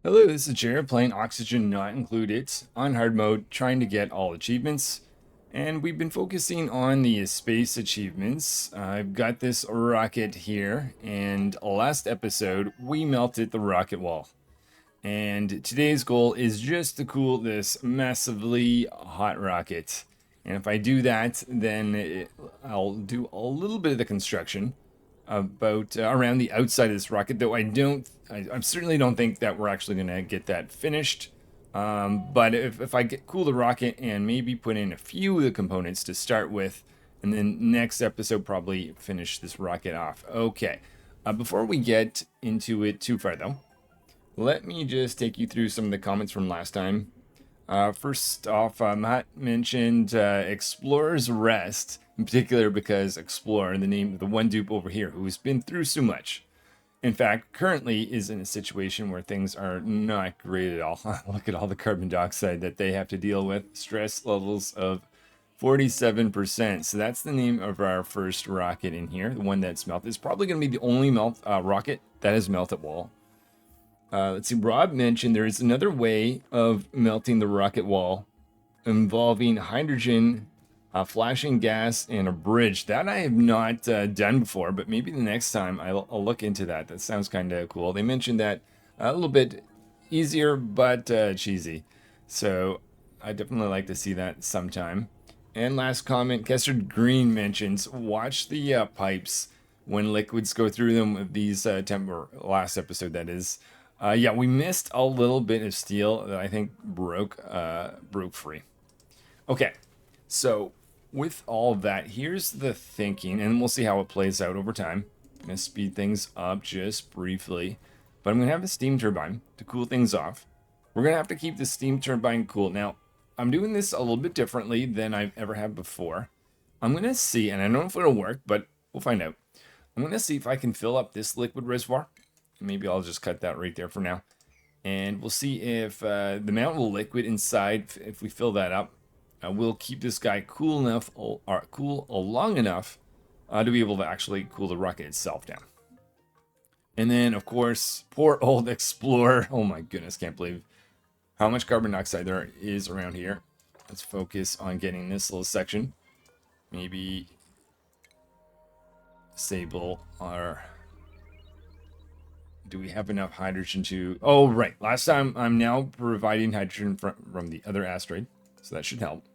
Hello, this is Jared playing Oxygen Not Included on hard mode, trying to get all achievements. And we've been focusing on the space achievements. I've got this rocket here, and last episode we melted the rocket wall. And today's goal is just to cool this massively hot rocket. And if I do that, then I'll do a little bit of the construction about around the outside of this rocket, though I certainly don't think that we're actually going to get that finished. But if I cool the rocket and maybe put in a few of the components to start with, and then next episode probably finish this rocket off. Okay, before we get into it too far though, let me just take you through some of the comments from last time. First off, Matt mentioned Explorer's Rest, in particular because Explorer, the name of the one dupe over here, who's been through so much. In fact, currently is in a situation where things are not great at all. Look at all the carbon dioxide that they have to deal with. Stress levels of 47%. So that's the name of our first rocket in here, the one that's melted. It's probably going to be the only rocket that has melted wall. Let's see, Rob mentioned there is another way of melting the rocket wall involving hydrogen, flashing gas, and a bridge. That I have not done before, but maybe the next time I'll look into that. That sounds kind of cool. They mentioned that a little bit easier, but cheesy. So I definitely like to see that sometime. And last comment, Kester Green mentions, watch the pipes when liquids go through them with these last episode that is. Yeah, we missed a little bit of steel that I think broke free. Okay, so with all of that, here's the thinking, and we'll see how it plays out over time. I'm gonna speed things up just briefly, but I'm gonna have a steam turbine to cool things off. We're gonna have to keep the steam turbine cool. Now, I'm doing this a little bit differently than I've ever had before. I'm gonna see, and I don't know if it'll work, but we'll find out. I'm gonna see if I can fill up this liquid reservoir. Maybe I'll just cut that right there for now. And we'll see if the amount of liquid inside, if we fill that up, we'll keep this guy cool enough, or cool long enough to be able to actually cool the rocket itself down. And then, of course, poor old Explorer. Oh my goodness, can't believe how much carbon dioxide there is around here. Let's focus on getting this little section. Maybe disable our... Do we have enough hydrogen to... Oh, right. Last time, I'm now providing hydrogen from the other asteroid. So that should help.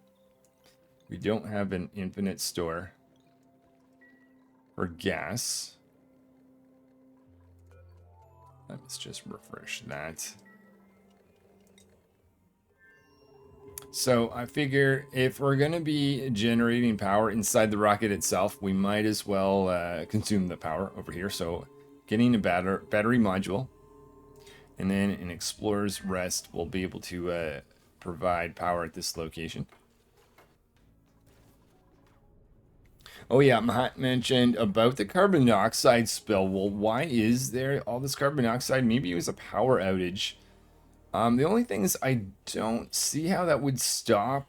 We don't have an infinite store for gas. Let's just refresh that. So I figure if we're going to be generating power inside the rocket itself, we might as well consume the power over here. So getting a battery module, and then an Explorer's Rest will be able to provide power at this location. Oh yeah, Mahat mentioned about the carbon dioxide spill. Well, why is there all this carbon dioxide? Maybe it was a power outage. The only thing is I don't see how that would stop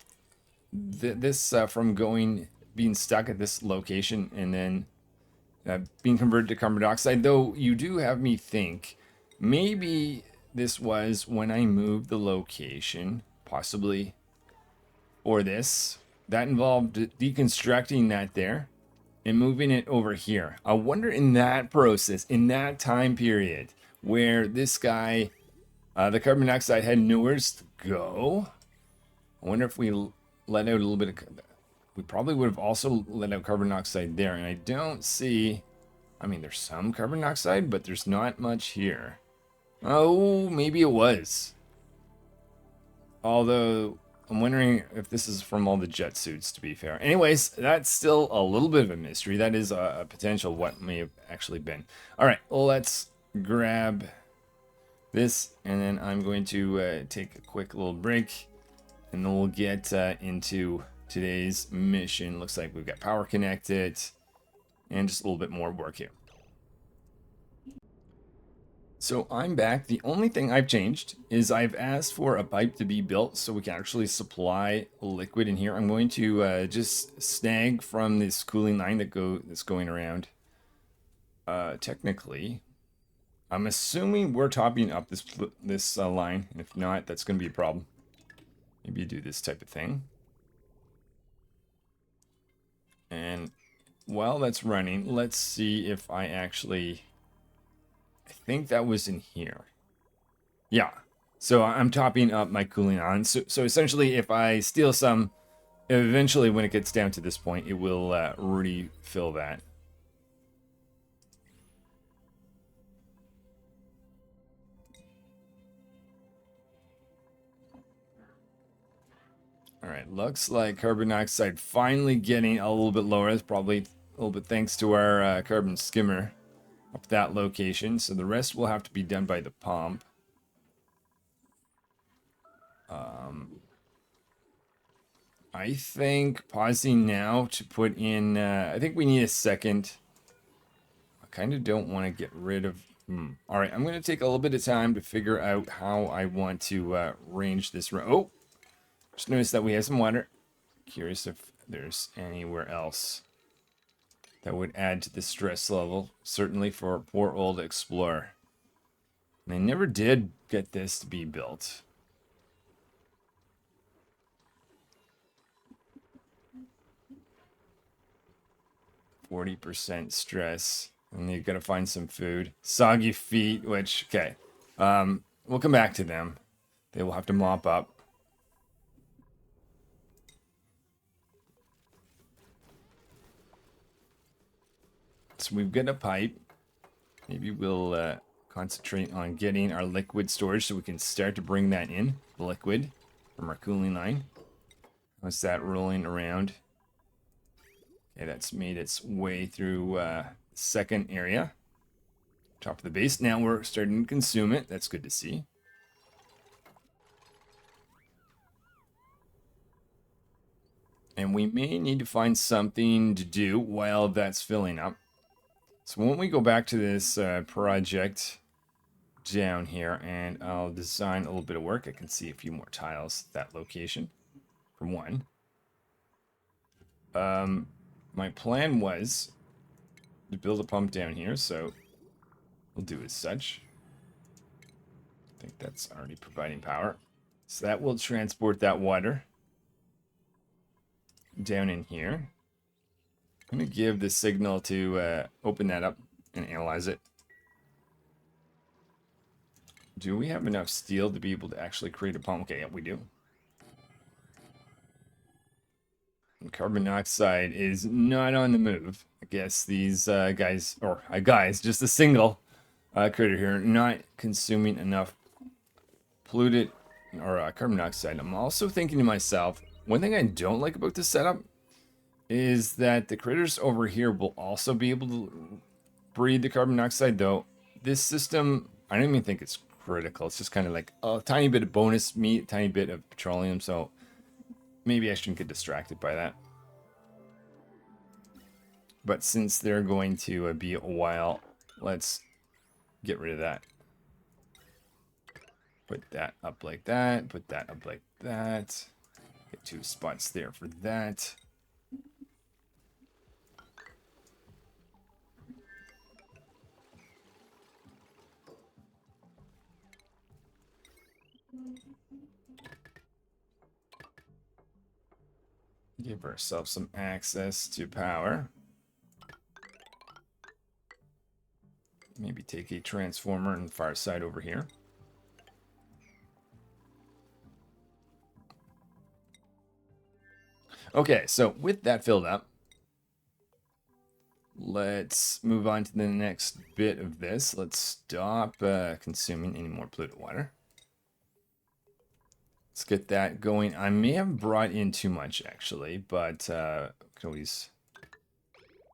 this from being stuck at this location and then being converted to carbon dioxide, though you do have me think maybe this was when I moved the location, possibly, or this. That involved deconstructing that there and moving it over here. I wonder in that process, in that time period, where this guy, the carbon dioxide had nowhere to go. I wonder if we let out a little bit of... We probably would have also let out carbon dioxide there, and I don't see... I mean, there's some carbon dioxide, but there's not much here. Oh, maybe it was. Although, I'm wondering if this is from all the jet suits, to be fair. Anyways, that's still a little bit of a mystery. That is a potential what may have actually been. All right, well, let's grab this, and then I'm going to take a quick little break, and then we'll get into today's mission. Looks like we've got power connected, and just a little bit more work here. So I'm back. The only thing I've changed is I've asked for a pipe to be built so we can actually supply liquid in here. I'm going to just snag from this cooling line that's going around. Technically, I'm assuming we're topping up this line. And if not, that's going to be a problem. Maybe you do this type of thing. And while that's running, let's see if I actually... I think that was in here. Yeah. So I'm topping up my cooling on. So essentially, if I steal some, eventually when it gets down to this point, it will refill that. All right, looks like carbon dioxide finally getting a little bit lower. That's probably a little bit thanks to our carbon skimmer up that location. So the rest will have to be done by the pump. I think pausing now to put in, I think we need a second. I kind of don't want to get rid of, all right, I'm going to take a little bit of time to figure out how I want to range this. Oh, just noticed that we have some water. Curious if there's anywhere else that would add to the stress level. Certainly for poor old Explorer. And they never did get this to be built. %40 stress. And you've got to find some food. Soggy feet, which, okay. We'll come back to them. They will have to mop up. So we've got a pipe. Maybe we'll concentrate on getting our liquid storage so we can start to bring that in. The liquid from our cooling line. How's that rolling around? Okay, that's made its way through second area. Top of the base. Now we're starting to consume it. That's good to see. And we may need to find something to do while that's filling up. So when we go back to this project down here, and I'll design a little bit of work. I can see a few more tiles at that location, for one. My plan was to build a pump down here, so we'll do as such. I think that's already providing power. So that will transport that water down in here. I'm going to give the signal to open that up and analyze it. Do we have enough steel to be able to actually create a pump? Okay, yeah, we do. And carbon dioxide is not on the move. I guess these guys, or guys, just a single critter here, not consuming enough polluted or carbon dioxide. I'm also thinking to myself, one thing I don't like about this setup is that the critters over here will also be able to breathe the carbon dioxide, though this system, I don't even think it's critical. It's just kind of like a tiny bit of bonus meat, a tiny bit of petroleum, so maybe I shouldn't get distracted by that. But since they're going to be a while, let's get rid of that. Put that up like that, put that up like that. Get 2 spots there for that. Give ourselves some access to power. Maybe take a transformer on the far side over here. Okay, so with that filled up, let's move on to the next bit of this. Let's stop consuming any more polluted water. Let's get that going. I may have brought in too much, actually, but can always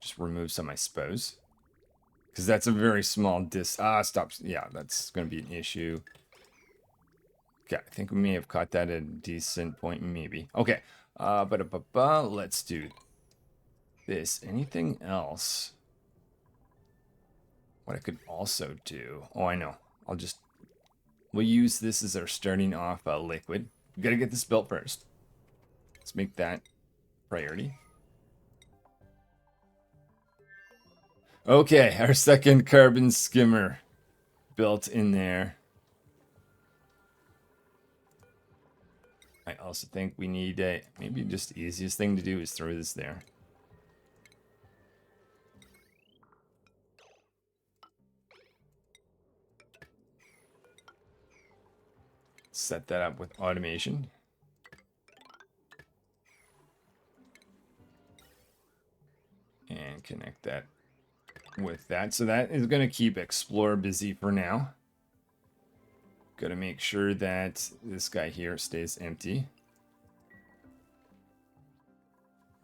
just remove some, I suppose. Because that's a very small stop. Yeah, that's going to be an issue. Okay, I think we may have caught that at a decent point, maybe. Okay, let's do this. Anything else? What I could also do... Oh, I know. We'll use this as our starting off liquid. We gotta get this built first. Let's make that priority. Okay, our second carbon skimmer. built in there. I also think we need a, maybe just the easiest thing to do is throw this there. Set that up with automation. And connect that with that. So that is going to keep Explorer busy for now. Got to make sure that this guy here stays empty.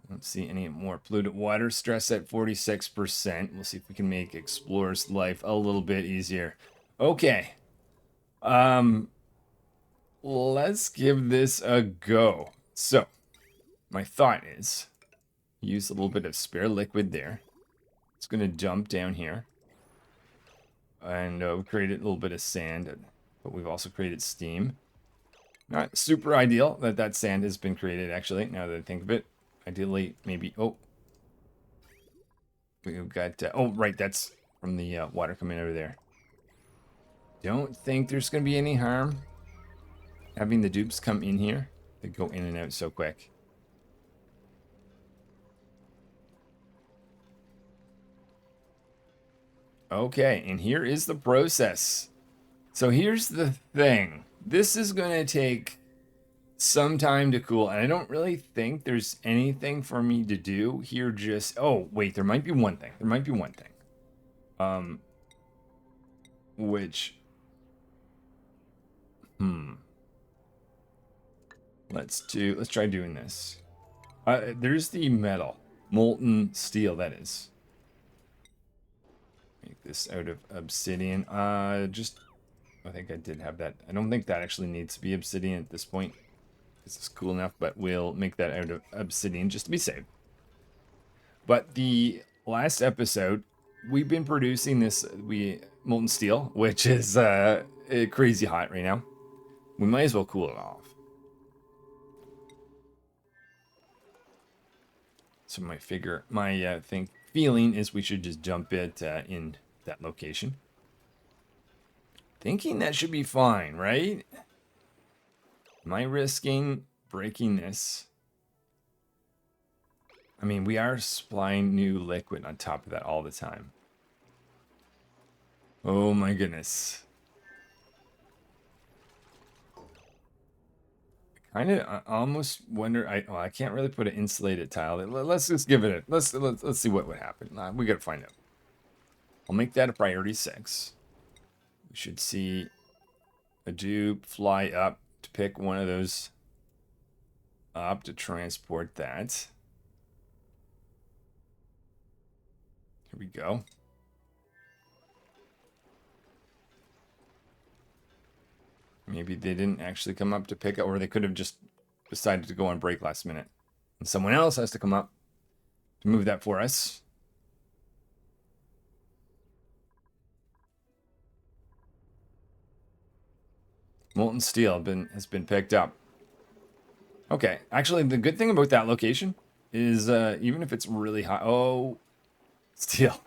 Don't see any more polluted water. Stress at 46%. We'll see if we can make Explorer's life a little bit easier. Okay. Let's give this a go. So, my thought is, use a little bit of spare liquid there. It's going to dump down here. And we created a little bit of sand, but we've also created steam. Not super ideal that that sand has been created, actually, now that I think of it. Ideally, maybe, oh. We've got, oh, right, that's from the water coming out of there. Don't think there's going to be any harm having the dupes come in here. They go in and out so quick. Okay, and here is the process. So here's the thing. This is going to take some time to cool, and I don't really think there's anything for me to do here. Just, oh, wait, there might be one thing. There might be one thing. Which, let's try doing this. There's the metal. Molten steel, that is. Make this out of obsidian. I think I did have that. I don't think that actually needs to be obsidian at this point. This is cool enough, but we'll make that out of obsidian just to be safe. But the last episode, we've been producing this molten steel, which is crazy hot right now. We might as well cool it off. So my feeling is we should just jump it in that location. Thinking that should be fine, right? Am I risking breaking this? I mean, we are supplying new liquid on top of that all the time. Oh my goodness. I almost wonder. I can't really put an insulated tile. Let's just give it a. Let's see what would happen. We gotta find out. I'll make that a priority 6. We should see a dupe fly up to pick one of those up to transport that. Here we go. Maybe they didn't actually come up to pick up, or they could have just decided to go on break last minute. And someone else has to come up to move that for us. Molten steel has been picked up. Okay, actually, the good thing about that location is even if it's really hot, oh, steel.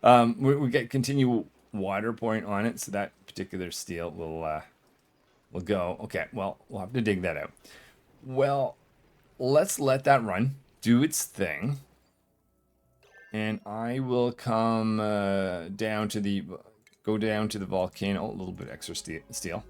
We get continual water point on it, so that particular steel will go. Okay, well, we'll have to dig that out. Well, let's let that run, do its thing, and I will come down to the volcano. A little bit extra steel.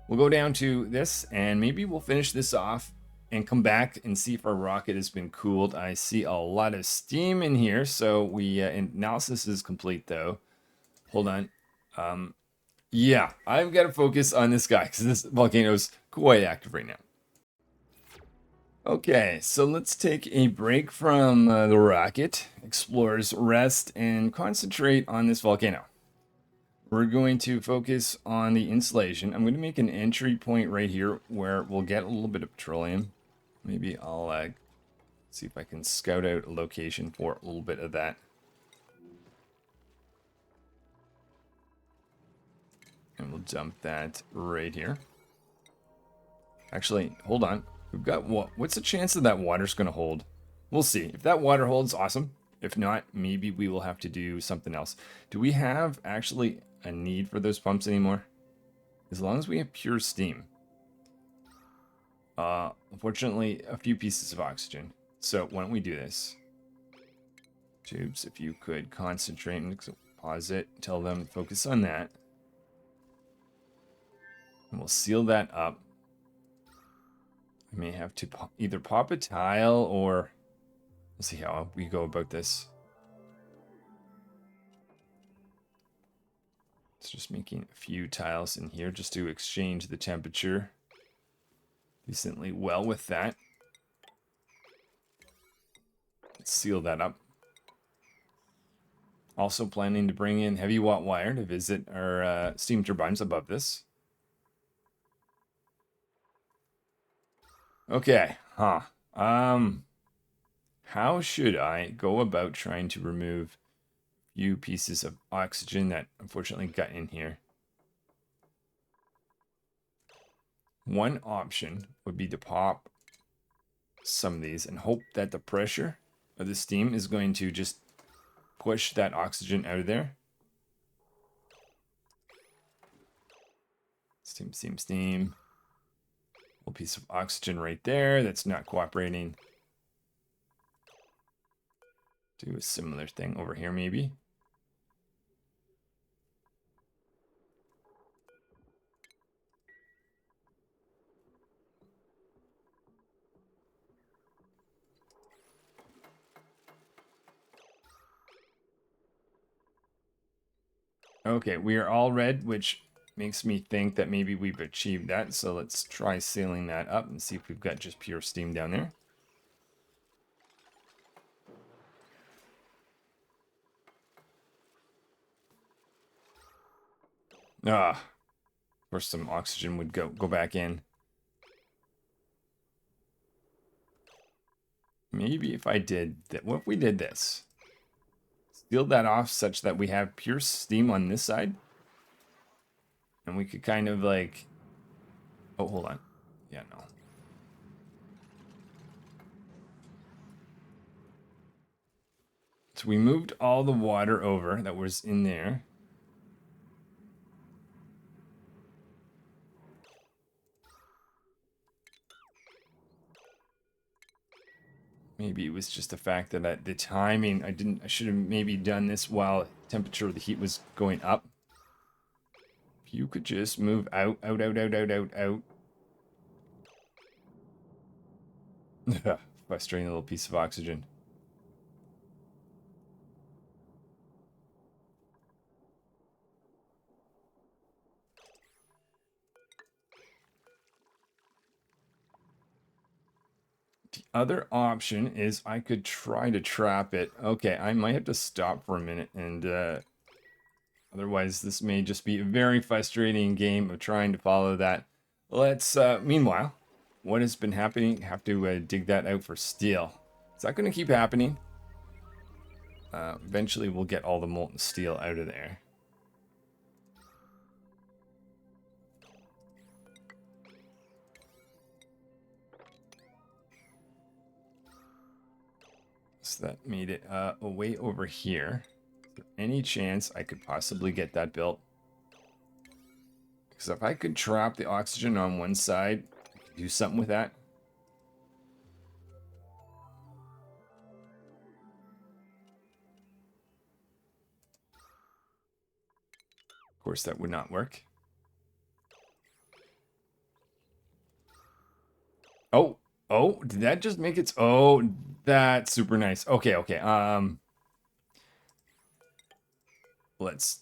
We'll go down to this, and maybe we'll finish this off and come back and see if our rocket has been cooled. I see a lot of steam in here, so analysis is complete though. Hold on. Yeah, I've got to focus on this guy because this volcano is quite active right now. Okay, so let's take a break from the rocket, explorers rest, and concentrate on this volcano. We're going to focus on the insulation. I'm going to make an entry point right here where we'll get a little bit of petroleum. Maybe I'll see if I can scout out a location for a little bit of that. And we'll dump that right here. Actually, hold on. We've got what's the chance that water's going to hold? We'll see. If that water holds, awesome. If not, maybe we will have to do something else. Do we have actually a need for those pumps anymore? As long as we have pure steam. Unfortunately, a few pieces of oxygen. So why don't we do this? Tubes, if you could concentrate and pause it, tell them focus on that. And we'll seal that up. I may have to either pop a tile or we'll see how we go about this. It's just making a few tiles in here just to exchange the temperature decently well with that. Let's seal that up. Also planning to bring in heavy watt wire to visit our steam turbines above this. Okay, how should I go about trying to remove a few pieces of oxygen that unfortunately got in here? One option would be to pop some of these and hope that the pressure of the steam is going to just push that oxygen out of there. Steam, steam, steam. A little piece of oxygen right there that's not cooperating. Do a similar thing over here maybe. Okay, we are all red, which makes me think that maybe we've achieved that. So let's try sealing that up and see if we've got just pure steam down there. Of course some oxygen would go back in. Maybe if I did that, what if we did this? Seal that off such that we have pure steam on this side. And we could kind of like, oh, hold on. Yeah, no. So we moved all the water over that was in there. Maybe it was just the fact that at the timing, I should have maybe done this while temperature of the heat was going up. If you could just move out. Frustrating little piece of oxygen. The other option is I could try to trap it. Okay, I might have to stop for a minute and otherwise this may just be a very frustrating game of trying to follow that. Let's, meanwhile, what has been happening? Have to dig that out for steel. Is that going to keep happening? Eventually we'll get all the molten steel out of there. So that made it way over here. Any chance I could possibly get that built? Because if I could trap the oxygen on one side, do something with that. Of course, that would not work. Oh, did that just make its... Oh, that's super nice. Okay. Let's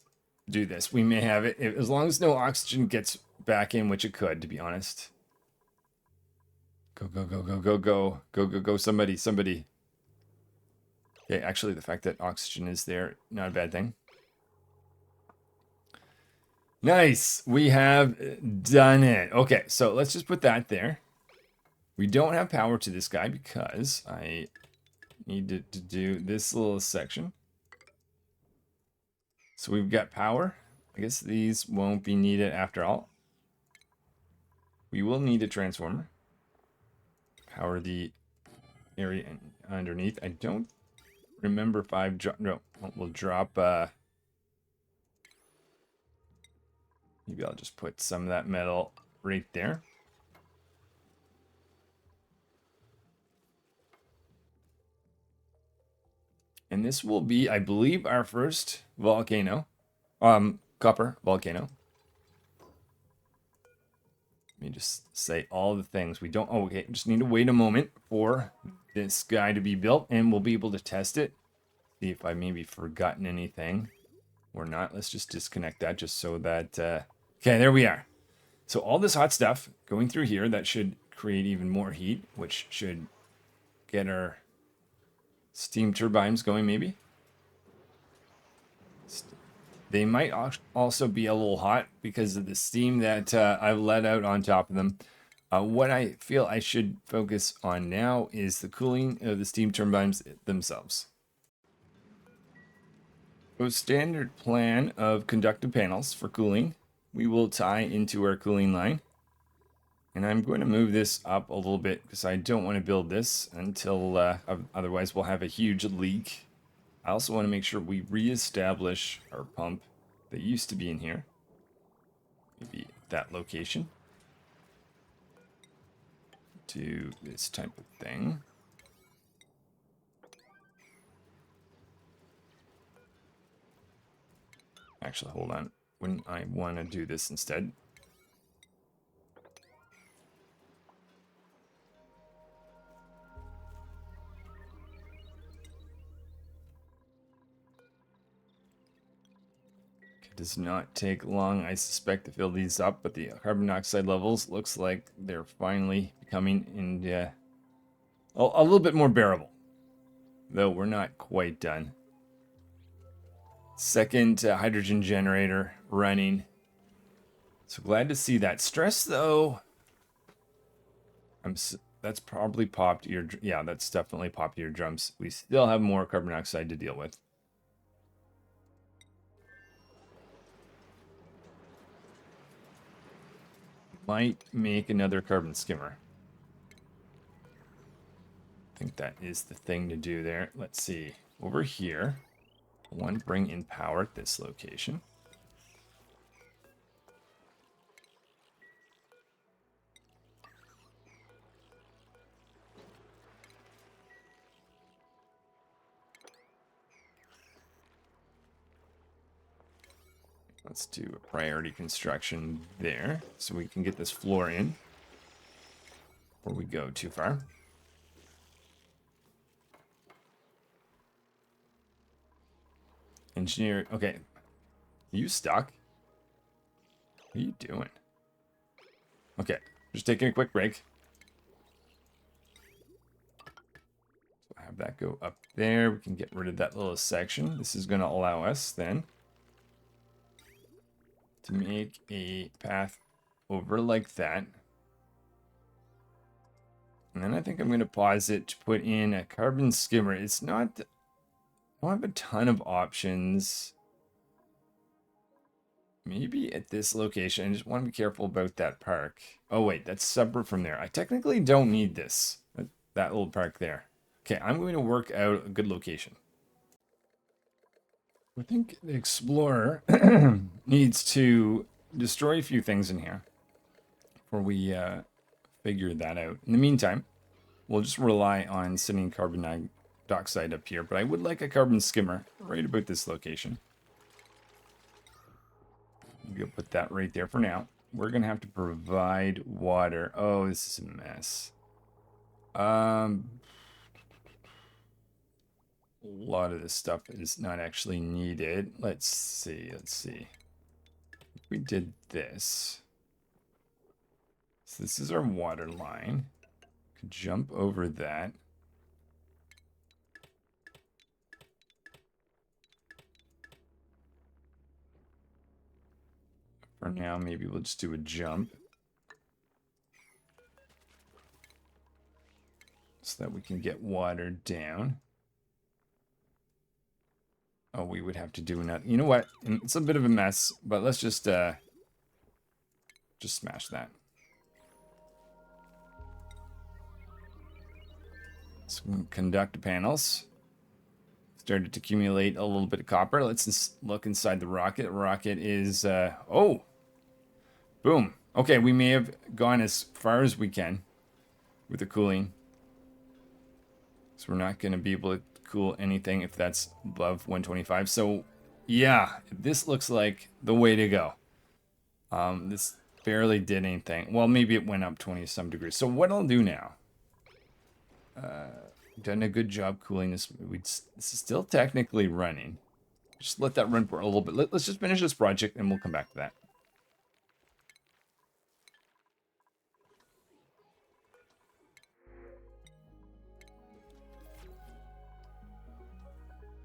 do this. We may have it. As long as no oxygen gets back in, which it could, to be honest. Go, somebody. Okay, actually, the fact that oxygen is there, not a bad thing. Nice. We have done it. Okay, so let's just put that there. We don't have power to this guy because I needed to do this little section. So we've got power. I guess these won't be needed after all. We will need a transformer. Power the area underneath. I don't remember 5 drop. No, we'll drop. Maybe I'll just put some of that metal right there. And this will be, I believe, our first volcano. Copper volcano. Let me just say all the things we don't. Oh, okay. Just need to wait a moment for this guy to be built, and we'll be able to test it. See if I maybe forgotten anything or not. Let's just disconnect that just so that. Okay, there we are. So all this hot stuff going through here, that should create even more heat, which should get our steam turbines going maybe. They might also be a little hot because of the steam that I've let out on top of them. What I feel I should focus on now is the cooling of the steam turbines themselves. So standard plan of conductive panels for cooling. We will tie into our cooling line. And I'm going to move this up a little bit because I don't want to build this until otherwise we'll have a huge leak. I also want to make sure we reestablish our pump that used to be in here. Maybe that location. Do this type of thing. Actually, hold on. Wouldn't I want to do this instead? Does not take long, I suspect, to fill these up, but the carbon dioxide levels looks like they're finally becoming a little bit more bearable, though we're not quite done. Second hydrogen generator running. So glad to see that. Stress, though, that's probably popped ear. Yeah, that's definitely popped eardrums. We still have more carbon dioxide to deal with. Might make another carbon skimmer. I think that is the thing to do there. Let's see. Over here, one bring in power at this location. Let's do a priority construction there so we can get this floor in before we go too far. Engineer, okay. You stuck? What are you doing? Okay, just taking a quick break. So have that go up there. We can get rid of that little section. This is going to allow us then to make a path over like that. And then I think I'm going to pause it to put in a carbon skimmer. It's not, I don't have a ton of options. Maybe at this location. I just want to be careful about that park. Oh wait, that's separate from there. I technically don't need this, that little park there. Okay, I'm going to work out a good location. I think the Explorer needs to destroy a few things in here before we figure that out. In the meantime, we'll just rely on sending carbon dioxide up here, but I would like a carbon skimmer right about this location. We'll put that right there for now. We're going to have to provide water. Oh, this is a mess. A lot of this stuff is not actually needed. Let's see. If we did this. So this is our water line. Could jump over that. For now, maybe we'll just do a jump. So that we can get water down. Oh, we would have to do another. You know what? It's a bit of a mess, but let's just smash that. Some conductor panels. Started to accumulate a little bit of copper. Let's look inside the rocket. The rocket is, oh, boom. Okay, we may have gone as far as we can with the cooling. So we're not going to be able to cool anything if that's above 125. So yeah, this looks like the way to go. This barely did anything. Well, maybe it went up 20 some degrees. So what I'll do now, done a good job cooling this. This is still technically running. Just let that run for a little bit. Let's just finish this project and we'll come back to that.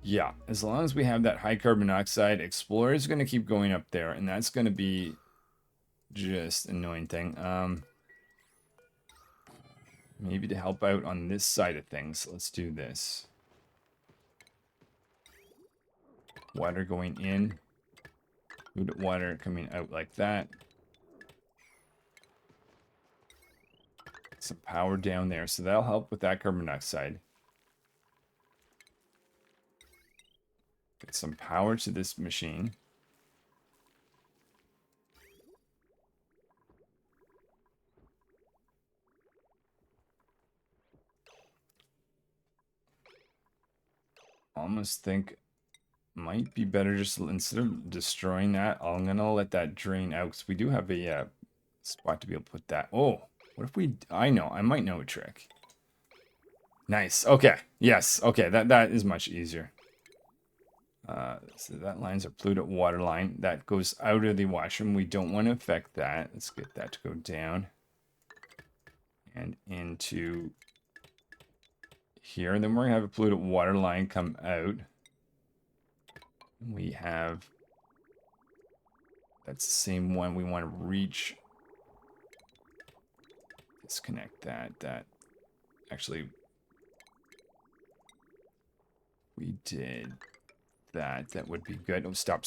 Yeah, as long as we have that high carbon dioxide, Explorer is going to keep going up there, and that's going to be just an annoying thing. Maybe to help out on this side of things, let's do this. Water going in, water coming out like that. Some power down there, so that'll help with that carbon dioxide. Get some power to this machine. Almost think might be better just instead of destroying that, I'm gonna let that drain out because we do have a spot to be able to put that. Oh, what if we? I might know a trick. Nice. Okay. Yes. Okay. That is much easier. So that line's a polluted water line that goes out of the washroom. We don't want to affect that. Let's get that to go down and into here. And then we're gonna have a polluted water line come out. We have, that's the same one we want to reach. Disconnect that. Actually, we did that. That would be good. Oh, stop.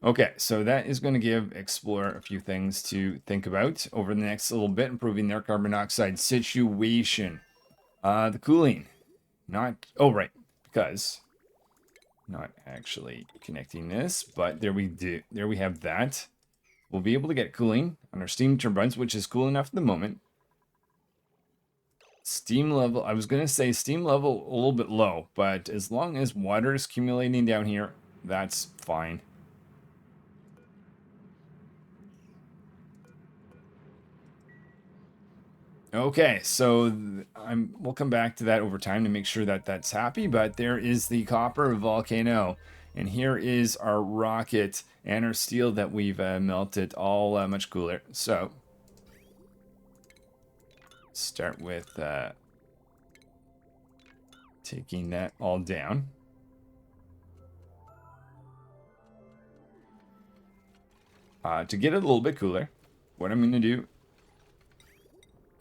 Okay, so that is going to give Explorer a few things to think about over the next little bit, improving their carbon dioxide situation. The cooling, right, because not actually connecting this, but there we have that. We'll be able to get cooling on our steam turbines, which is cool enough at the moment. Steam level, I was going to say steam level a little bit low, but as long as water is accumulating down here, that's fine. Okay, so we'll come back to that over time to make sure that that's happy, but there is the copper Volcano, and here is our rocket and our steel that we've melted, all much cooler. So, start with taking that all down. To get it a little bit cooler, what I'm going to do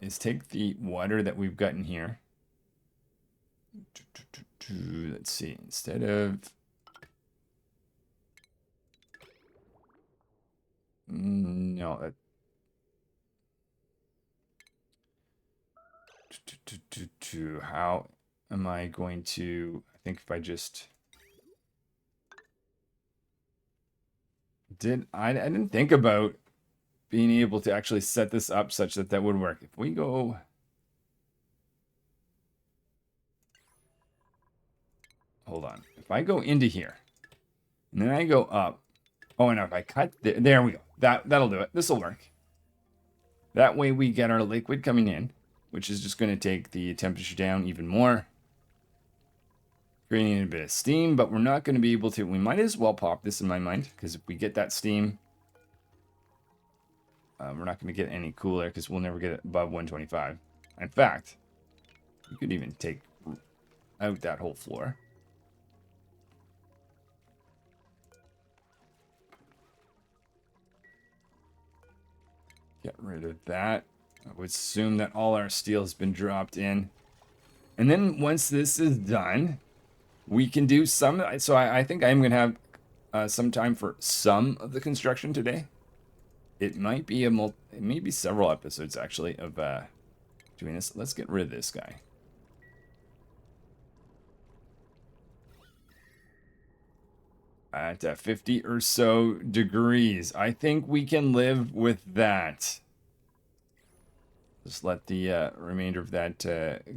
is take the water that we've got in here. Let's see, instead of... No, how am I going to... I think if I just... I didn't think about being able to actually set this up such that that would work. If we go... Hold on. If I go into here, and then I go up... Oh, and if I cut... There we go. That'll do it. This will work. That way we get our liquid coming in, which is just going to take the temperature down even more. Creating a bit of steam, but we're not going to be able to... We might as well pop this in my mind, because if we get that steam... we're not going to get any cooler because we'll never get it above 125. In fact, you could even take out that whole floor. Get rid of that. I would assume that all our steel has been dropped in. And then once this is done, we can do some... So I think I'm going to have some time for some of the construction today. It might be it may be several episodes actually of doing this. Let's get rid of this guy. At 50 or so degrees. I think we can live with that. Just let the remainder of that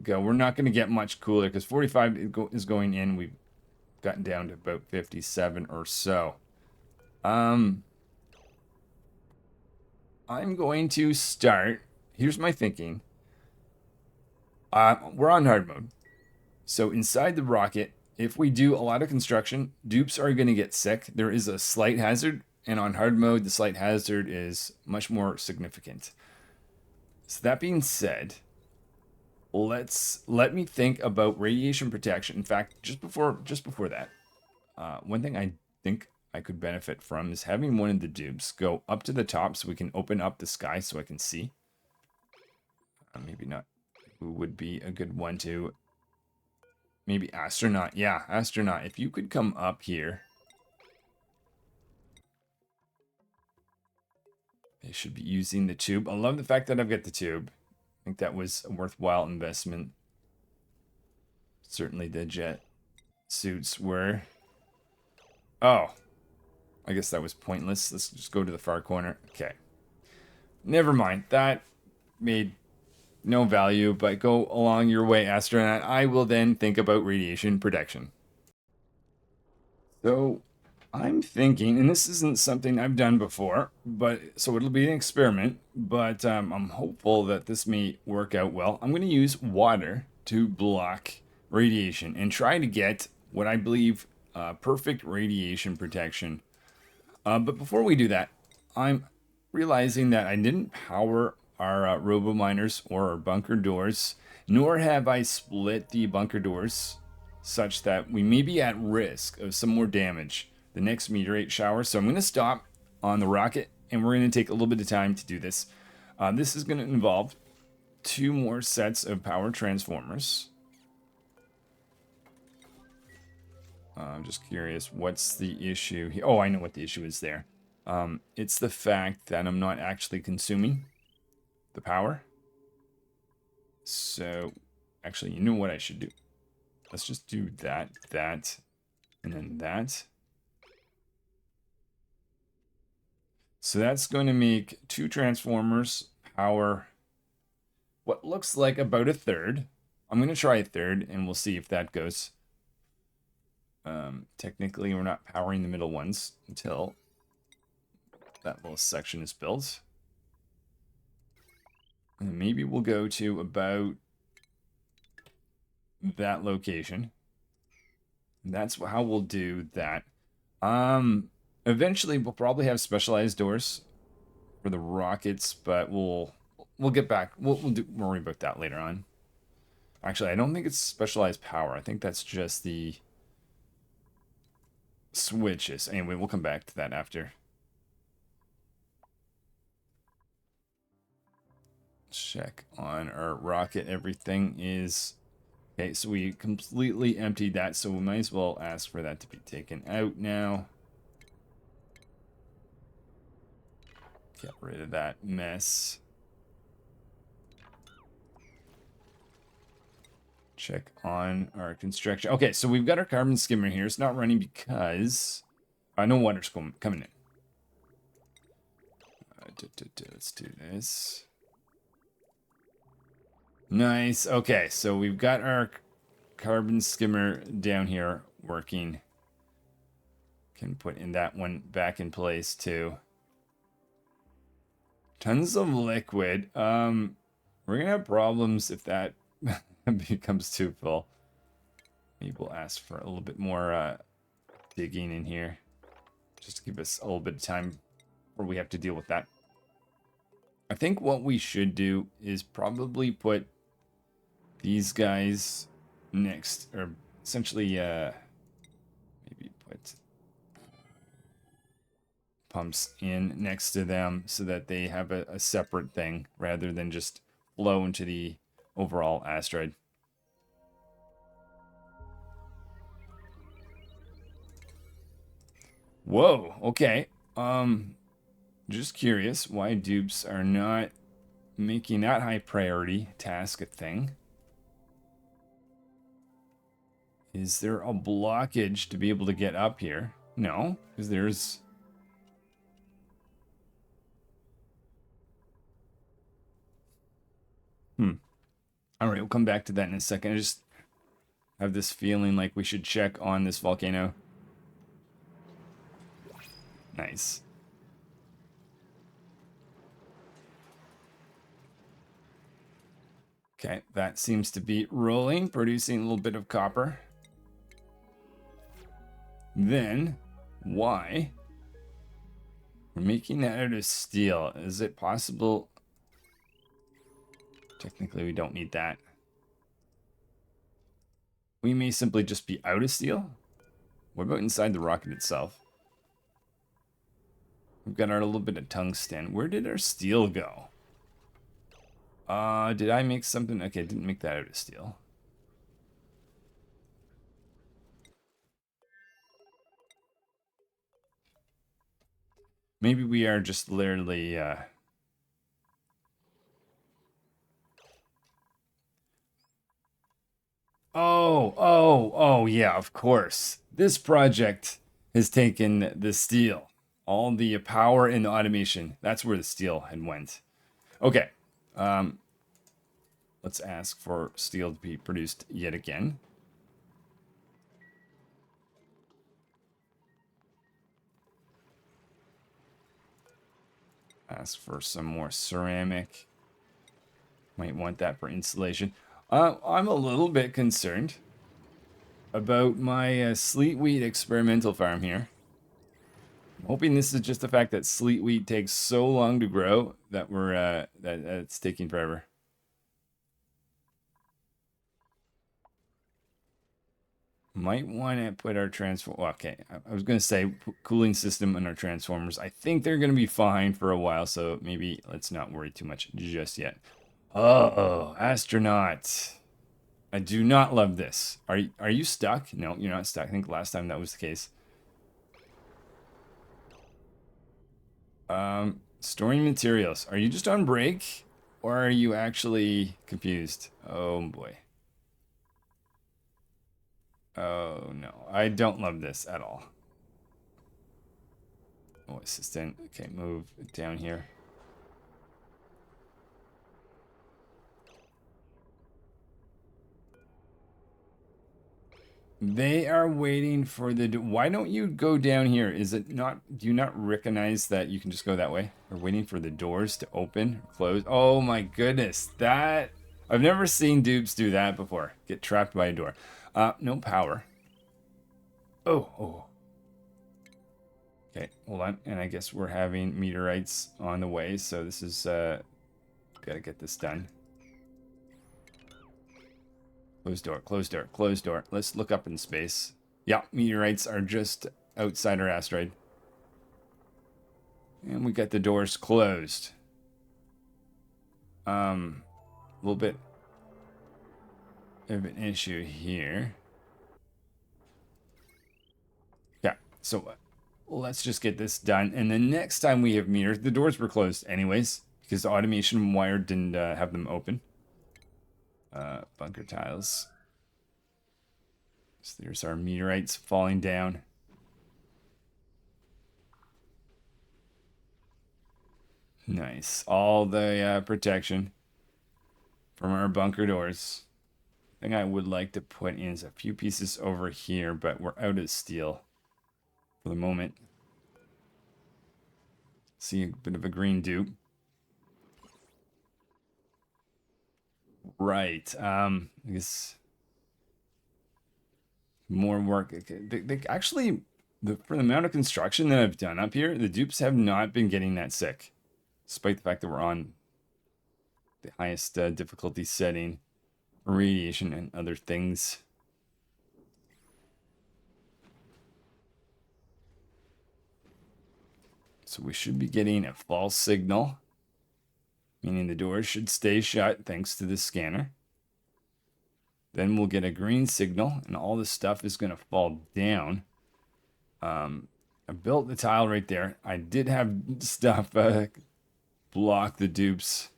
go. We're not going to get much cooler because 45 is going in. We've gotten down to about 57 or so. I'm going to start. Here's my thinking. We're on hard mode. So inside the rocket, if we do a lot of construction, dupes are going to get sick. There is a slight hazard, and on hard mode, the slight hazard is much more significant. So that being said, let me think about radiation protection. In fact, just before that, one thing I think I could benefit from is having one of the dupes go up to the top so we can open up the sky so I can see. Maybe not. Who would be a good one to? Maybe Astronaut. Yeah, Astronaut. If you could come up here. They should be using the tube. I love the fact that I've got the tube. I think that was a worthwhile investment. Certainly the jet suits were. Oh. I guess that was pointless. Let's just go to the far corner. Okay. Never mind. That made no value, but go along your way, Astronaut. I will then think about radiation protection. So I'm thinking, and this isn't something I've done before, but so it'll be an experiment, but I'm hopeful that this may work out well. I'm going to use water to block radiation and try to get what I believe perfect radiation protection. But before we do that, I'm realizing that I didn't power our robo miners or our bunker doors, nor have I split the bunker doors such that we may be at risk of some more damage the next meteorite shower. So I'm going to stop on the rocket, and we're going to take a little bit of time to do this. This is going to involve 2 more sets of power transformers. I'm just curious, what's the issue here? Oh, I know what the issue is there. It's the fact that I'm not actually consuming the power. So, actually, you know what I should do? Let's just do that, and then that. So that's going to make 2 transformers power what looks like about a third. I'm going to try a third, and we'll see if that goes. Technically, we're not powering the middle ones until that little section is built. And maybe we'll go to about that location. And that's how we'll do that. Eventually, we'll probably have specialized doors for the rockets, but we'll get back. We'll worry about that later on. Actually, I don't think it's specialized power. I think that's just the switches. Anyway, we'll come back to that after. Check on our rocket. Everything is okay. So we completely emptied that, so we might as well ask for that to be taken out now. Get rid of that mess. Check on our construction. Okay, so we've got our carbon skimmer here. It's not running because no water's coming in. Let's do this. Nice. Okay, so we've got our carbon skimmer down here working. Can put in that one back in place too. Tons of liquid. We're gonna have problems if that becomes too full. Maybe we'll ask for a little bit more digging in here, just to give us a little bit of time where we have to deal with that. I think what we should do is probably put these guys next, or essentially maybe put pumps in next to them so that they have a separate thing rather than just flow into the overall asteroid. Whoa, okay. Just curious why dupes are not making that high priority task a thing. Is there a blockage to be able to get up here? No, because there's... All right, we'll come back to that in a second. I just have this feeling like we should check on this volcano. Nice. Okay, that seems to be rolling, producing a little bit of copper. Then, why? We're making that out of steel. Is it possible? Technically, we don't need that. We may simply just be out of steel. What about inside the rocket itself? We've got our little bit of tungsten. Where did our steel go? Did I make something? Okay, I didn't make that out of steel. Maybe we are just literally... Oh, yeah, of course. This project has taken the steel. All the power and the automation. That's where the steel had went. Okay. Let's ask for steel to be produced yet again. Ask for some more ceramic. Might want that for insulation. I'm a little bit concerned about my sleet wheat experimental farm here. I'm hoping this is just the fact that sleet wheat takes so long to grow that we're that it's taking forever. Might want to put our transform. Well, okay, I was going to say cooling system on our transformers. I think they're going to be fine for a while, so maybe let's not worry too much just yet. Oh, astronaut. I do not love this. Are you stuck? No, you're not stuck. I think last time that was the case. Storing materials. Are you just on break? Or are you actually confused? Oh boy. Oh no. I don't love this at all. Oh, assistant. Okay, move down here. They are waiting for the... Why don't you go down here? Is it not... Do you not recognize that you can just go that way? They're waiting for the doors to open or close. Oh my goodness. That... I've never seen dupes do that before. Get trapped by a door. No power. Oh. Okay, hold on. And I guess we're having meteorites on the way. So this is... Gotta get this done. Closed door, closed door, closed door. Let's look up in space. Yeah, meteorites are just outside our asteroid. And we got the doors closed. A little bit of an issue here. Yeah, so let's just get this done. And the next time we have meteors, the doors were closed anyways, because the automation wire didn't have them open. Bunker tiles. So there's our meteorites falling down. Nice. All the protection from our bunker doors. Thing I would like to put in is a few pieces over here, but we're out of steel for the moment. See a bit of a green dupe. Right. I guess more work. They actually, for the amount of construction that I've done up here, the dupes have not been getting that sick, despite the fact that we're on the highest difficulty setting, radiation and other things. So we should be getting a false signal, meaning the doors should stay shut thanks to the scanner. Then we'll get a green signal, and all this stuff is going to fall down. I built the tile right there. I did have stuff block the dupes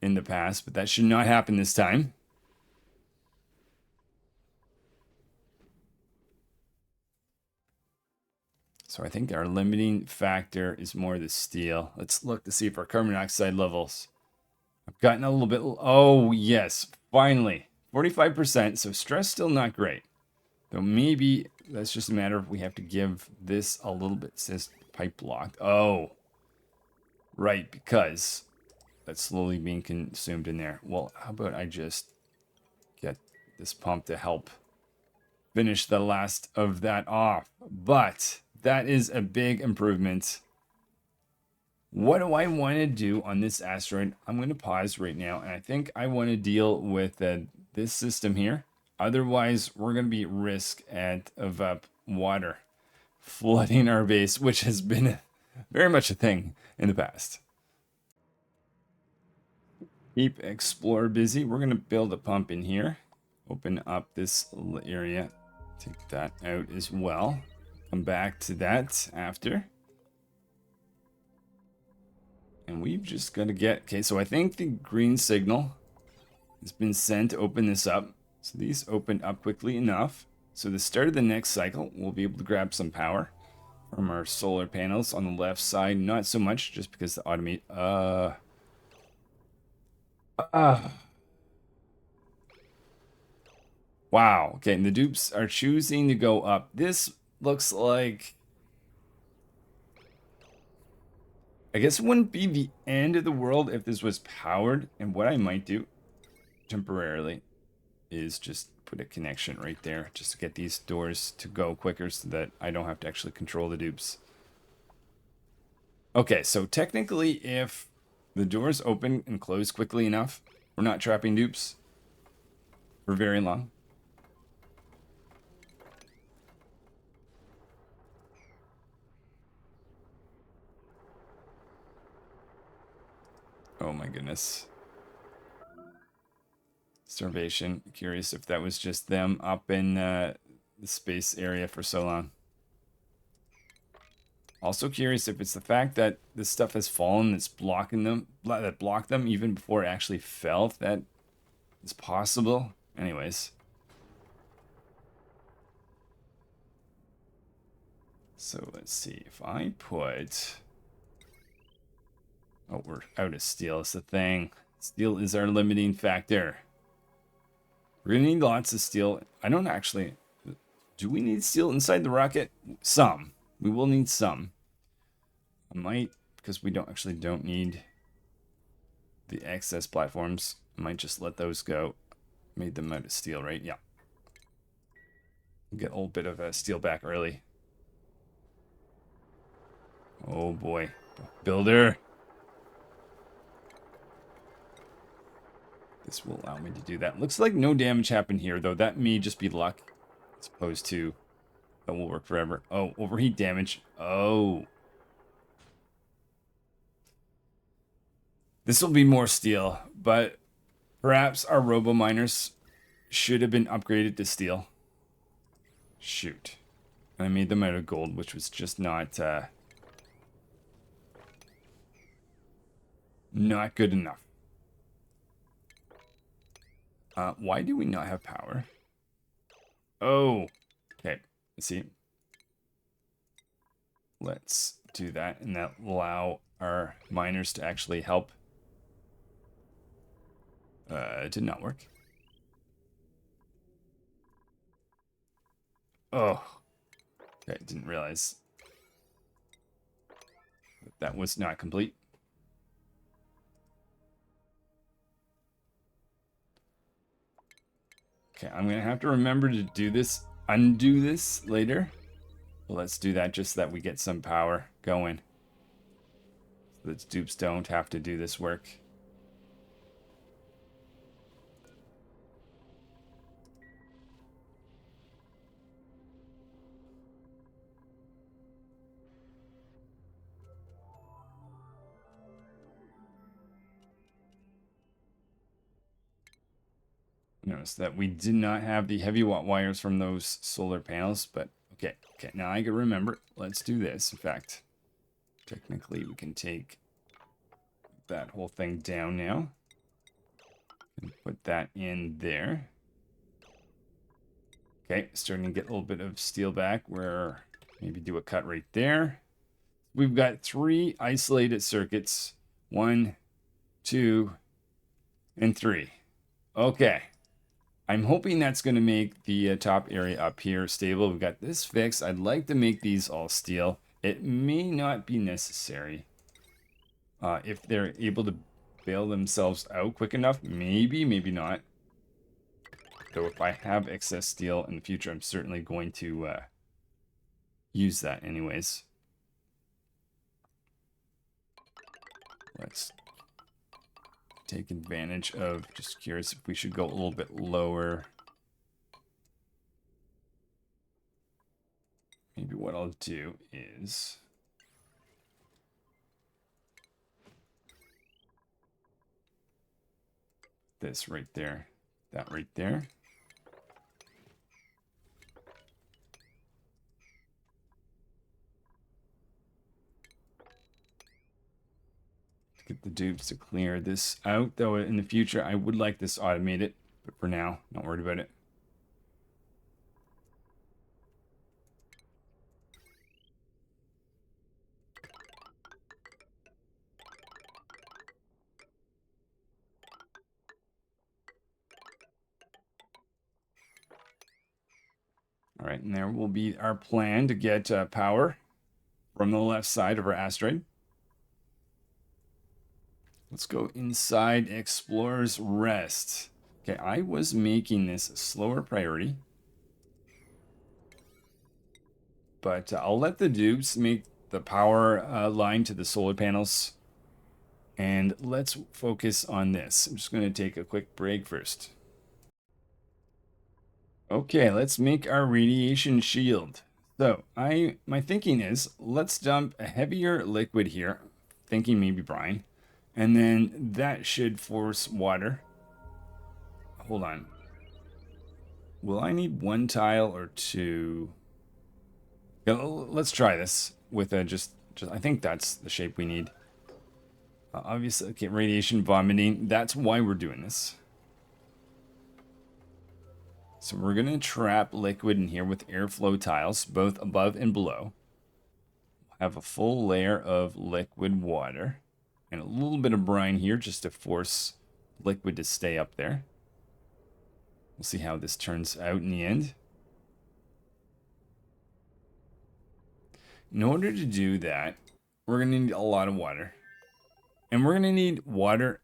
in the past, but that should not happen this time. So I think our limiting factor is more the steel. Let's look to see if our carbon dioxide levels have gotten a little bit. Oh, yes, finally. 45%. So stress still not great. Though maybe that's just a matter of we have to give this a little bit. It says pipe locked. Oh, right, because that's slowly being consumed in there. Well, how about I just get this pump to help finish the last of that off? But that is a big improvement. What do I want to do on this asteroid? I'm going to pause right now, and I think I want to deal with this system here. Otherwise, we're going to be at risk of water flooding our base, which has been very much a thing in the past. Keep Explorer busy. We're going to build a pump in here. Open up this little area. Take that out as well. Come back to that after. And we've just got to get... Okay, so I think the green signal has been sent to open this up. So these opened up quickly enough. So the start of the next cycle, we'll be able to grab some power from our solar panels on the left side. Not so much, just because the automate... Wow. Okay, and the dupes are choosing to go up. This looks like... I guess it wouldn't be the end of the world if this was powered. And what I might do temporarily is just put a connection right there just to get these doors to go quicker so that I don't have to actually control the dupes. Okay, so technically if the doors open and close quickly enough, we're not trapping dupes for very long. Oh my goodness. Starvation. Curious if that was just them up in the space area for so long. Also curious if it's the fact that this stuff has fallen that's blocking them, that blocked them even before it actually fell, if that is possible. Anyways. So let's see. If I put... Oh, we're out of steel. It's the thing. Steel is our limiting factor. We're going to need lots of steel. I don't actually... Do we need steel inside the rocket? Some. We will need some. I might, because we don't need the excess platforms. I might just let those go. Made them out of steel, right? Yeah. Get a little bit of steel back early. Oh boy. Builder. This will allow me to do that. Looks like no damage happened here, though. That may just be luck, as opposed to that will work forever. Oh, overheat damage. Oh. This will be more steel, but perhaps our robo miners should have been upgraded to steel. Shoot. I made them out of gold, which was just not good enough. Why do we not have power? Oh, okay. Let's see. Let's do that, and that will allow our miners to actually help. It did not work. Oh, okay. Didn't realize that was not complete. Okay, I'm going to have to remember to do this, undo this later. Well, let's do that just so that we get some power going. So that dupes don't have to do this work. Notice that we did not have the heavy watt wires from those solar panels, but okay, now I can remember. Let's do this. In fact, technically we can take that whole thing down now. Put that in there. Okay, starting to get a little bit of steel back where maybe do a cut right there. We've got 3 isolated circuits. 1, 2, and 3. Okay. I'm hoping that's going to make the top area up here stable. We've got this fixed. I'd like to make these all steel. It may not be necessary. If they're able to bail themselves out quick enough, maybe, maybe not. So if I have excess steel in the future, I'm certainly going to use that anyways. Let's take advantage of, just curious if we should go a little bit lower. Maybe what I'll do is this right there, that right there. Get the dupes to clear this out, though in the future I would like this automated, but for now, not worried about it. All right, and there will be our plan to get power from the left side of our asteroid. Let's go inside Explorer's Rest. Okay, I was making this slower priority, but I'll let the dupes make the power line to the solar panels, and let's focus on this. I'm just going to take a quick break first. Okay, let's make our radiation shield. So my thinking is, let's dump a heavier liquid here, thinking maybe brine, and then that should force water. Hold on. Will I need 1 tile or 2? Yeah, let's try this with just I think that's the shape we need. Obviously, okay, radiation vomiting. That's why we're doing this. So we're going to trap liquid in here with airflow tiles, both above and below. Have a full layer of liquid water and a little bit of brine here just to force liquid to stay up there. We'll see how this turns out in the end. In order to do that, we're going to need a lot of water. And we're going to need water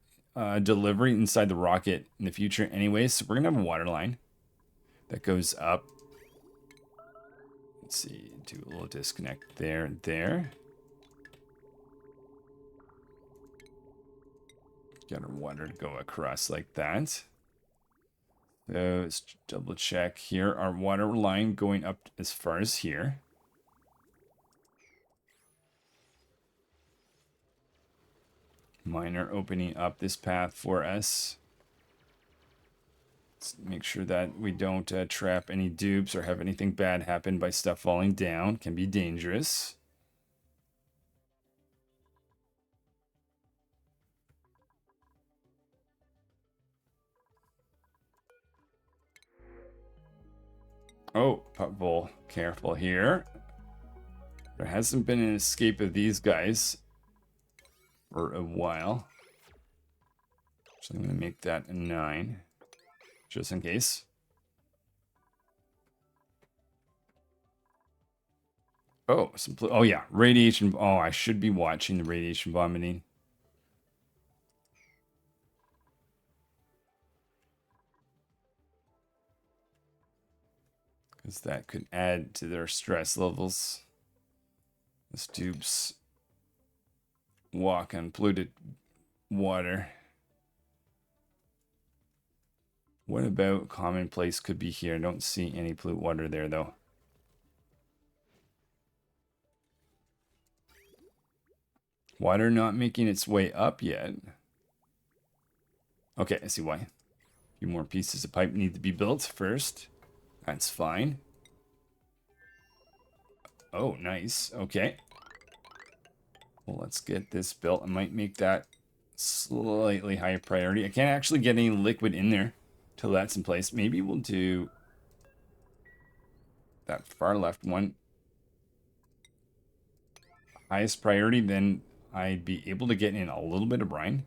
delivery inside the rocket in the future anyway. So we're going to have a water line that goes up. Let's see, do a little disconnect there and there. Got our water to go across like that. So let's double check here. Our water line going up as far as here. Miner opening up this path for us. Let's make sure that we don't trap any dupes or have anything bad happen by stuff falling down. Can be dangerous. Oh, Putvol, careful here. There hasn't been an escape of these guys for a while. So I'm going to make that a 9, just in case. Oh, oh yeah, radiation. Oh, I should be watching the radiation vomiting. Because that could add to their stress levels. This dupe's walk on polluted water. What about commonplace could be here? I don't see any polluted water there though. Water not making its way up yet. Okay, I see why. A few more pieces of pipe need to be built first. That's fine. Oh, nice. Okay. Well, let's get this built. I might make that slightly higher priority. I can't actually get any liquid in there till that's in place. Maybe we'll do that far left one. Highest priority, then I'd be able to get in a little bit of brine.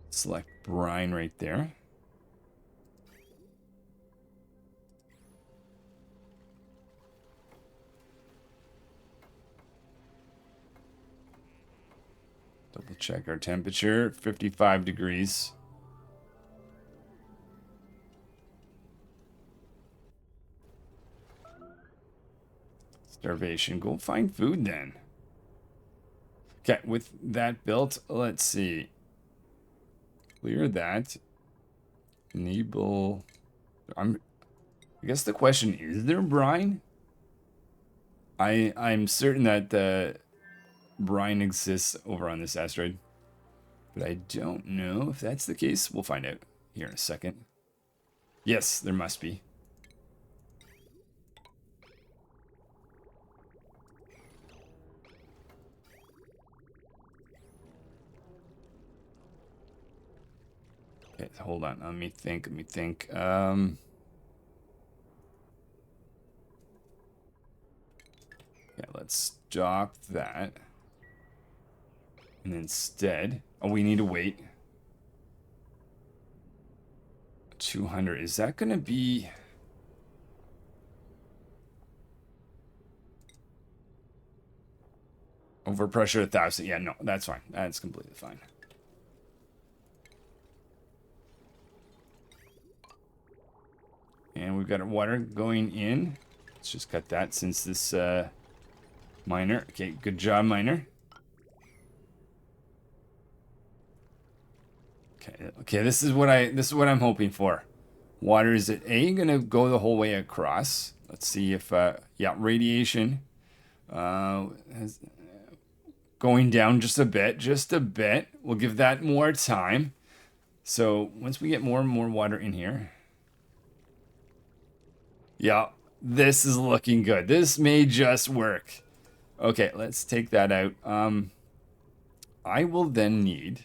Select brine right there. Double check our temperature, 55 degrees. Starvation, go find food then. Okay, with that built, let's see. Clear that. Enable. I guess the question is there brine? I'm certain that the brine exists over on this asteroid, but I don't know if that's the case. We'll find out here in a second. Yes, there must be. Okay, hold on. Let me think. Yeah, let's stop that. And instead, oh, we need to wait. 200. Is that going to be... Overpressure 1,000. Yeah, no, that's fine. That's completely fine. And we've got water going in. Let's just cut that since this miner. Okay, good job, miner. Okay, this is what I'm hoping for. Water is it gonna go the whole way across? Let's see if yeah, radiation has going down just a bit. We'll give that more time. So once we get more and more water in here, yeah, this is looking good. This may just work. Okay, let's take that out. I will then need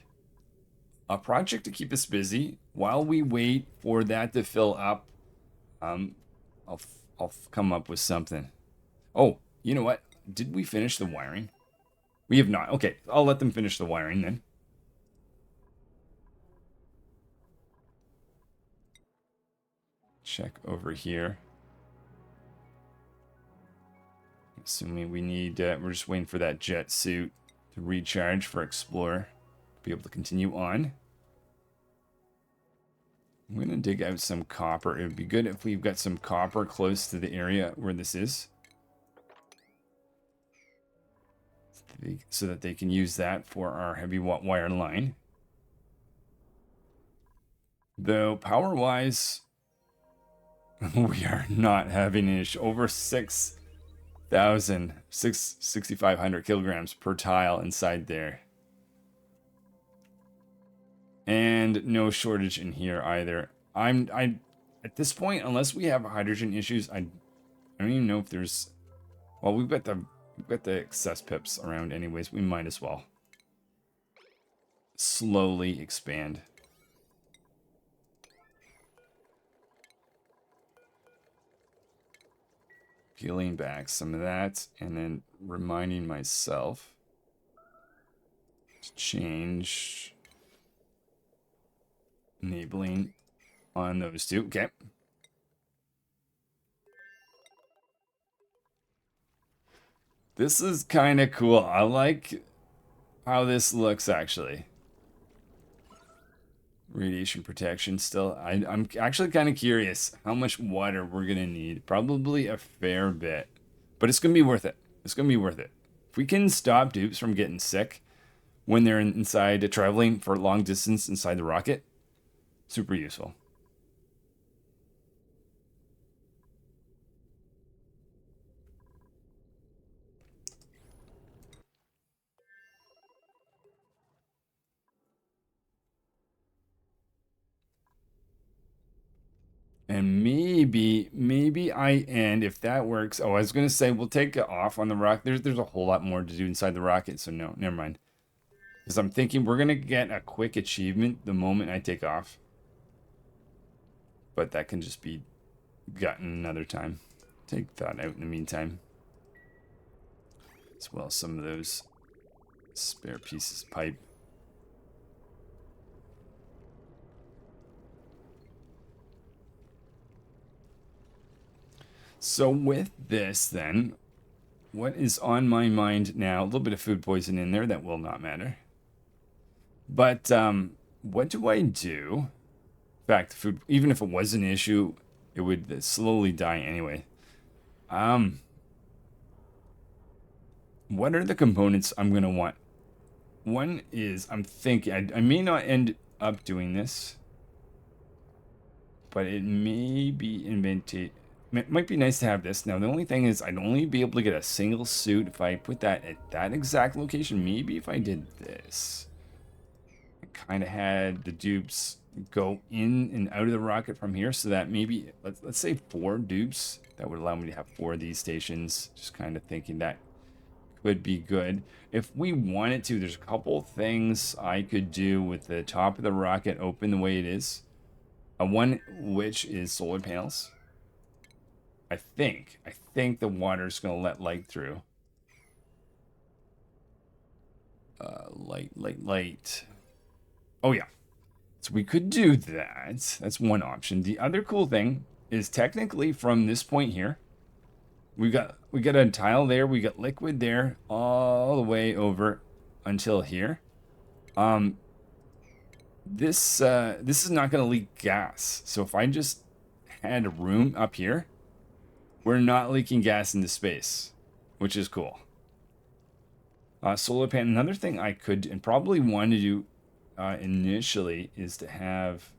a project to keep us busy while we wait for that to fill up. Um, I'll come up with something. Oh, you know what? Did we finish the wiring? We have not. Okay, I'll let them finish the wiring then. Check over here. Assuming we need, we're just waiting for that jet suit to recharge for Explorer to be able to continue on. I'm going to dig out some copper. It would be good if we've got some copper close to the area where this is, so that they can use that for our heavy wire line. Though power-wise, we are not having an issue. Over 6,500 kilograms per tile inside there. And no shortage in here either. I at this point, unless we have hydrogen issues, I don't even know if there's... Well, we've got the excess pips around anyways. We might as well slowly expand. Peeling back some of that, and then reminding myself to change enabling on those two. Okay. This is kind of cool. I like how this looks, actually. Radiation protection still. I'm actually kind of curious how much water we're going to need. Probably a fair bit. But it's going to be worth it. It's going to be worth it. If we can stop dupes from getting sick when they're inside traveling for long distance inside the rocket, super useful. And maybe I end, if that works. Oh, I was going to say, we'll take it off on the rocket. There's a whole lot more to do inside the rocket, so no, never mind. Because I'm thinking we're going to get a quick achievement the moment I take off. But that can just be gotten another time. Take that out in the meantime. As well as some of those spare pieces of pipe. So with this then, what is on my mind now? A little bit of food poison in there, that will not matter. But what do I do? In fact, food, even if it was an issue, it would slowly die anyway. What are the components I'm going to want? One is, I'm thinking, I may not end up doing this, but it may be invented. It might be nice to have this. Now, the only thing is I'd only be able to get a single suit if I put that at that exact location. Maybe if I did this. I kind of had the dupes go in and out of the rocket from here so that maybe, let's say 4 dupes. That would allow me to have 4 of these stations. Just kind of thinking that could be good. If we wanted to, there's a couple things I could do with the top of the rocket open the way it is. One which is solar panels. I think the water's going to let light through. Light. Oh, yeah. So we could do that. That's one option. The other cool thing is technically from this point here, we got a tile there. We got liquid there all the way over until here. This is not going to leak gas. So if I just had a room up here, we're not leaking gas into space, which is cool. Solar panel. Another thing I could and probably want to do initially is to have,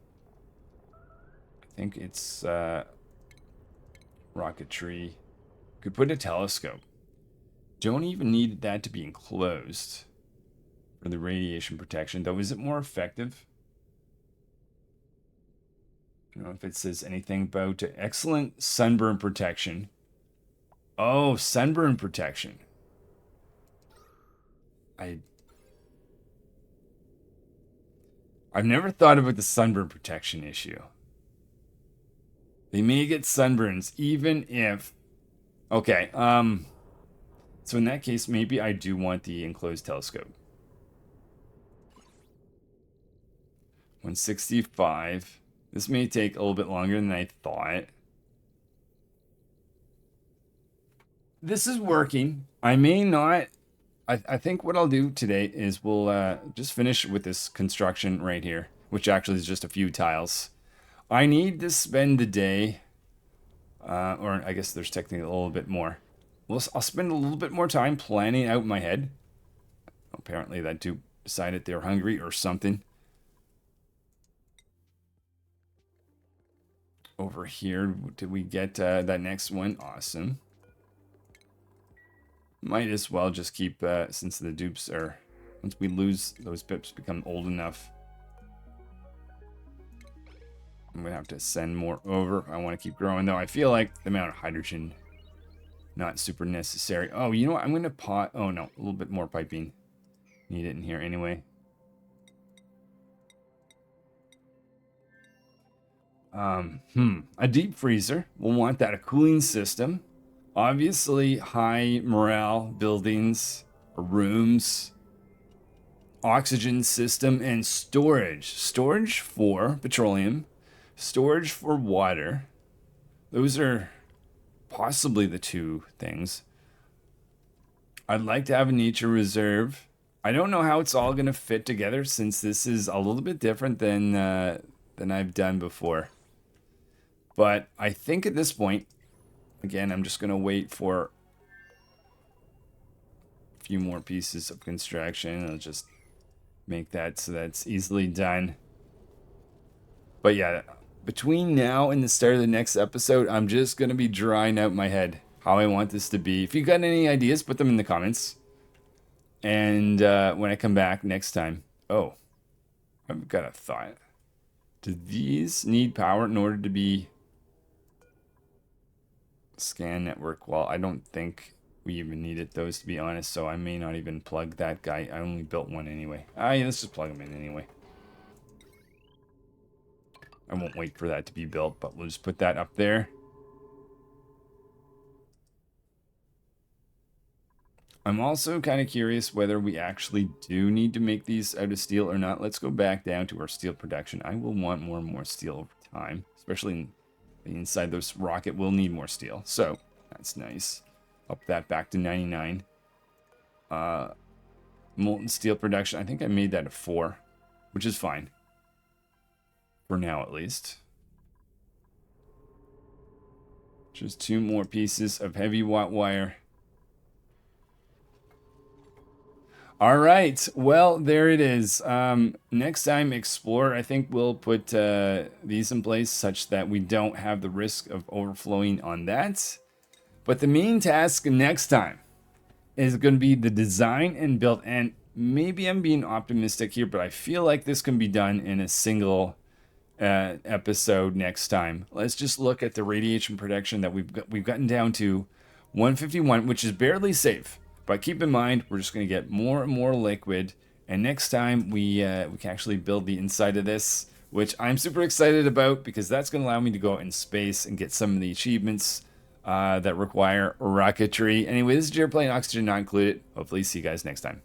I think it's rocketry. Could put a telescope. Don't even need that to be enclosed for the radiation protection, though. Is it more effective? I don't know if it says anything about excellent sunburn protection. Oh, sunburn protection. I've never thought about the sunburn protection issue. They may get sunburns even if... Okay, so in that case, maybe I do want the enclosed telescope. 165. This may take a little bit longer than I thought. This is working. I may not... I think what I'll do today is we'll just finish with this construction right here, which actually is just a few tiles. I need to spend the day, or I guess there's technically a little bit more. I'll spend a little bit more time planning out in my head. Apparently that dude decided they're hungry or something. Over here, did we get that next one? Awesome. Might as well just keep, since the dupes are, once we lose, those pips become old enough. I'm going to have to send more over. I want to keep growing, though. I feel like the amount of hydrogen, not super necessary. Oh, you know what? I'm going to pot, oh no, a little bit more piping. Need it in here anyway. A deep freezer. We'll want that, a cooling system. Obviously, high morale buildings, rooms, oxygen system, and storage. Storage for petroleum, storage for water. Those are possibly the 2 things. I'd like to have a nature reserve. I don't know how it's all going to fit together since this is a little bit different than I've done before. But I think at this point, again, I'm just going to wait for a few more pieces of construction. I'll just make that so that's easily done. But yeah, between now and the start of the next episode, I'm just going to be drawing out my head how I want this to be. If you got any ideas, put them in the comments. And when I come back next time... Oh, I've got a thought. Do these need power in order to be Scan network. Well, I don't think we even needed those, to be honest, so I may not even plug that guy. I only built one anyway. Yeah, let's just plug him in anyway. I won't wait for that to be built, but we'll just put that up there. I'm also kind of curious whether we actually do need to make these out of steel or not. Let's go back down to our steel production. I will want more and more steel over time, especially inside this rocket will need more steel. So that's nice. Up that back to 99. Molten steel production, I think I made that a 4, which is fine. For now, at least. Just 2 more pieces of heavy watt wire. All right, well, there it is. Next time, Explorer, I think we'll put these in place such that we don't have the risk of overflowing on that. But the main task next time is going to be the design and build. And maybe I'm being optimistic here, but I feel like this can be done in a single episode next time. Let's just look at the radiation protection that we've gotten down to 151, which is barely safe. But keep in mind, we're just going to get more and more liquid. And next time, we can actually build the inside of this, which I'm super excited about because that's going to allow me to go out in space and get some of the achievements that require rocketry. Anyway, this is Jared playing Oxygen Not Included. Hopefully see you guys next time.